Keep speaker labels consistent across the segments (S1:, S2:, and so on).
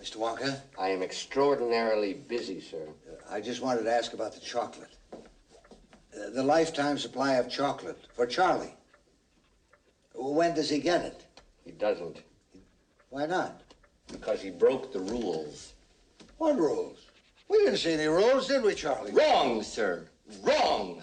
S1: Mr. Wonka?
S2: I am extraordinarily busy, sir.
S1: I just wanted to ask about the chocolate. The lifetime supply of chocolate for Charlie. When does he get it?
S2: He doesn't.
S1: Why not?
S2: Because he broke the rules.
S1: What rules? We didn't see any rules, did we, Charlie?
S3: Wrong, sir. Wrong.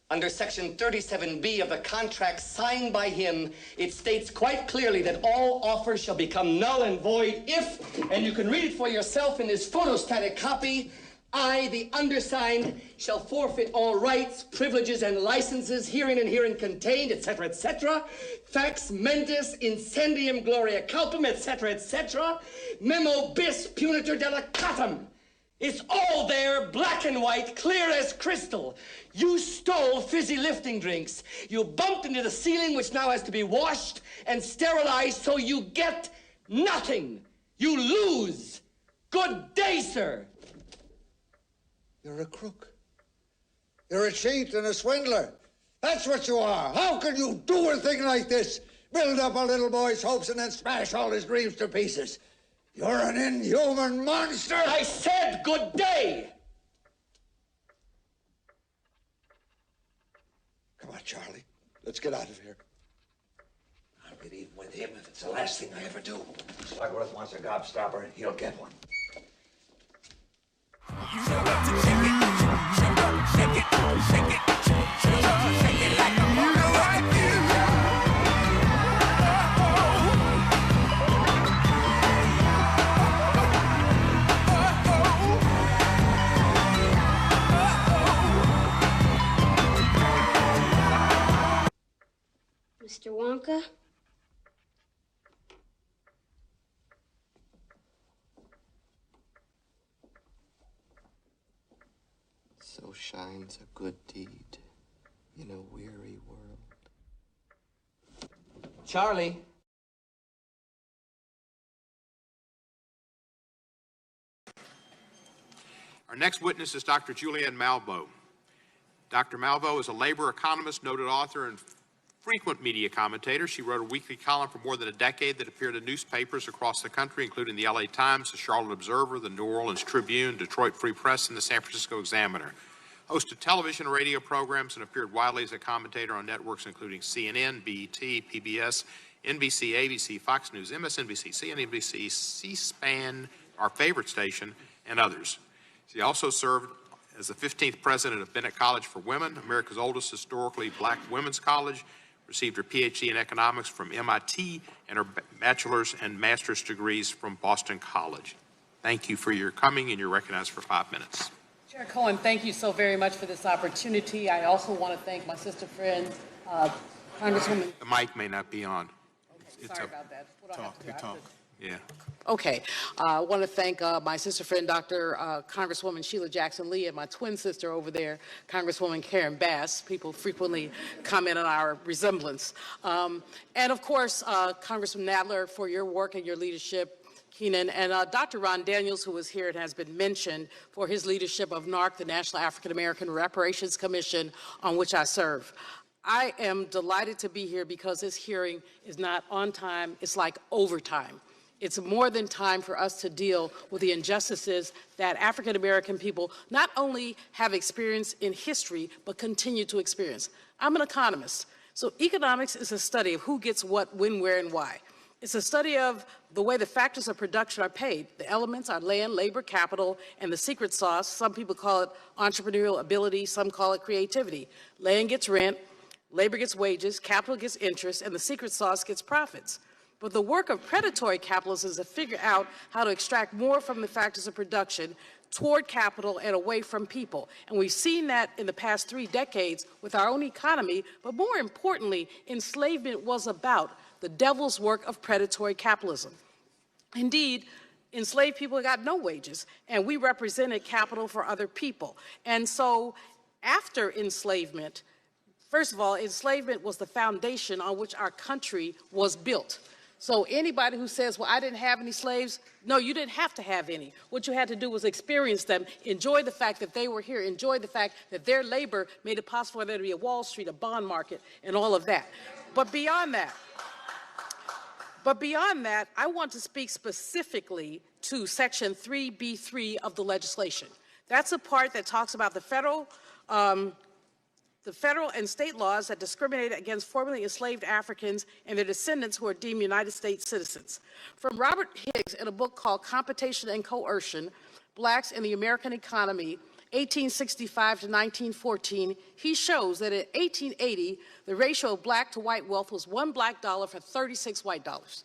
S3: Under Section 37B of the contract signed by him, it states quite clearly that all offers shall become null and void if, and you can read it for yourself in this photostatic copy, I, the undersigned, shall forfeit all rights, privileges, and licenses herein and herein contained, etc., etc., fax mentis incendium gloria culpum, etc., etc., memo bis punitor delicatum. It's all there, black and white, clear as crystal. You stole fizzy lifting drinks. You bumped into the ceiling, which now has to be washed and sterilized, so you get nothing. You lose. Good day, sir.
S1: You're a crook. You're a cheat and a swindler. That's what you are. How can you do a thing like this? Build up a little boy's hopes and then smash all his dreams to pieces. You're an inhuman monster!
S3: I said good day!
S1: Come on, Charlie. Let's get out of here. I'll get even with him if it's the last thing I ever do. Slugworth wants a gobstopper, he'll get one.
S4: Shake it, shake it, shake it like a mother like you.
S5: Mr. Wonka?
S2: So shines a good deed in a weary world.
S3: Charlie.
S6: Our next witness is Dr. Julianne Malveaux. Dr. Malveaux is a labor economist, noted author, and frequent media commentator. She wrote a weekly column for more than a decade that appeared in newspapers across the country, including the LA Times, the Charlotte Observer, the New Orleans Tribune, Detroit Free Press, and the San Francisco Examiner. Hosted television and radio programs and appeared widely as a commentator on networks including CNN, BET, PBS, NBC, ABC, Fox News, MSNBC, CNBC, C-SPAN, our favorite station, and others. She also served as the 15th president of Bennett College for Women, America's oldest historically black women's college, received her PhD in economics from MIT and her bachelor's and master's degrees from Boston College. Thank you for your coming, and you're recognized for 5 minutes.
S7: Chair Cohen, thank you so very much for this opportunity. I also want to thank my sister friend, Congresswoman.
S6: The mic may not be on.
S7: Okay, sorry about that. What do I have to do?
S6: Talk. Yeah.
S7: Okay. I want to thank my sister friend, Dr. Congresswoman Sheila Jackson Lee, and my twin sister over there, Congresswoman Karen Bass. People frequently comment on our resemblance. And of course, Congressman Nadler, for your work and your leadership, Keenan, and Dr. Ron Daniels, who was here and has been mentioned for his leadership of NARC, the National African American Reparations Commission, on which I serve. I am delighted to be here because this hearing is not on time, it's like overtime. It's more than time for us to deal with the injustices that African American people not only have experienced in history, but continue to experience. I'm an economist, so economics is a study of who gets what, when, where, and why. It's a study of the way the factors of production are paid. The elements are land, labor, capital, and the secret sauce. Some people call it entrepreneurial ability, some call it creativity. Land gets rent, labor gets wages, capital gets interest, and the secret sauce gets profits. But the work of predatory capitalists is to figure out how to extract more from the factors of production toward capital and away from people. And we've seen that in the past 3 decades with our own economy, but more importantly, enslavement was about the devil's work of predatory capitalism. Indeed, enslaved people got no wages, and we represented capital for other people. And so after enslavement, first of all, enslavement was the foundation on which our country was built. So anybody who says, well, I didn't have any slaves, no, you didn't have to have any. What you had to do was experience them, enjoy the fact that they were here, enjoy the fact that their labor made it possible for there to be a Wall Street, a bond market, and all of that. But beyond that, I want to speak specifically to Section 3B3 of the legislation. That's a part that talks about the federal and state laws that discriminate against formerly enslaved Africans and their descendants who are deemed United States citizens. From Robert Higgs in a book called Competition and Coercion, Blacks in the American Economy, 1865 to 1914, he shows that in 1880, the ratio of black to white wealth was $1 black dollar for 36 white dollars.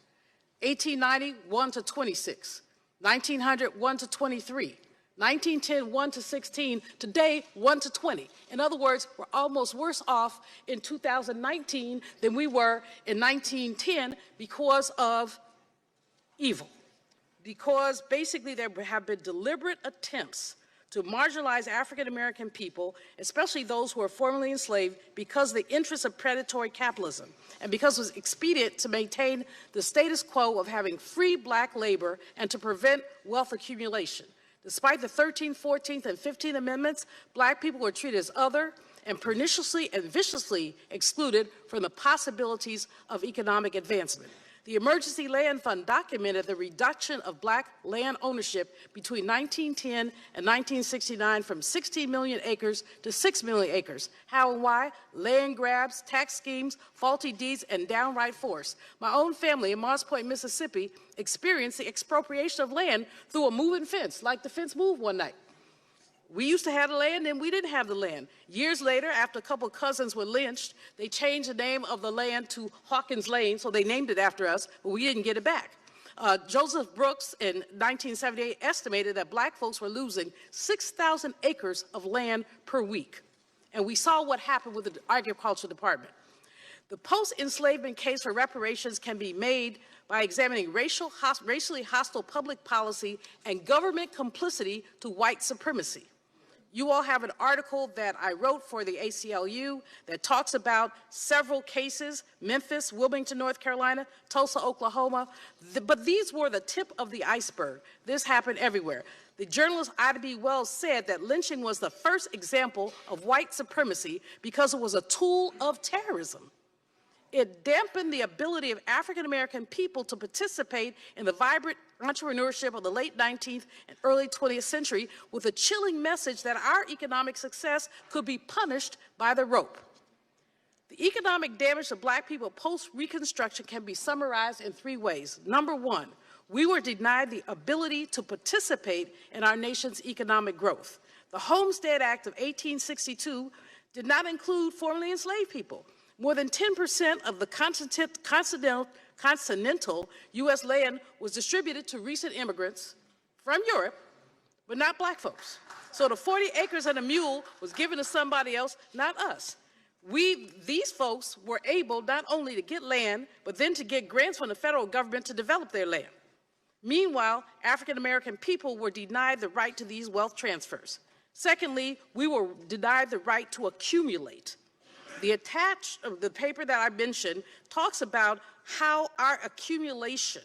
S7: 1890, 1 to 26. 1900, 1 to 23. 1910, 1 to 16. Today, 1 to 20. In other words, we're almost worse off in 2019 than we were in 1910 because of evil. Because basically there have been deliberate attempts to marginalize African American people, especially those who are formerly enslaved, because of the interests of predatory capitalism, and because it was expedient to maintain the status quo of having free black labor and to prevent wealth accumulation. Despite the 13th, 14th, and 15th Amendments, black people were treated as other and perniciously and viciously excluded from the possibilities of economic advancement. The Emergency Land Fund documented the reduction of black land ownership between 1910 and 1969 from 16 million acres to 6 million acres. How and why? Land grabs, tax schemes, faulty deeds, and downright force. My own family in Moss Point, Mississippi, experienced the expropriation of land through a moving fence, like the fence moved one night. We used to have the land, and we didn't have the land. Years later, after a couple of cousins were lynched, they changed the name of the land to Hawkins Lane, so they named it after us, but we didn't get it back. Joseph Brooks in 1978 estimated that black folks were losing 6,000 acres of land per week. And we saw what happened with the Agriculture Department. The post-enslavement case for reparations can be made by examining racially hostile public policy and government complicity to white supremacy. You all have an article that I wrote for the ACLU that talks about several cases: Memphis, Wilmington, North Carolina, Tulsa, Oklahoma. But these were the tip of the iceberg. This happened everywhere. The journalist Ida B. Wells said that lynching was the first example of white supremacy because it was a tool of terrorism. It dampened the ability of African American people to participate in the vibrant entrepreneurship of the late 19th and early 20th century, with a chilling message that our economic success could be punished by the rope. The economic damage to black people post-Reconstruction can be summarized in 3 ways. Number 1, we were denied the ability to participate in our nation's economic growth. The Homestead Act of 1862 did not include formerly enslaved people. More than 10% of the continental U.S. land was distributed to recent immigrants from Europe, but not black folks. So the 40 acres and a mule was given to somebody else, not us. These folks were able not only to get land, but then to get grants from the federal government to develop their land. Meanwhile, African American people were denied the right to these wealth transfers. Secondly, we were denied the right to accumulate. The paper that I mentioned talks about how our accumulation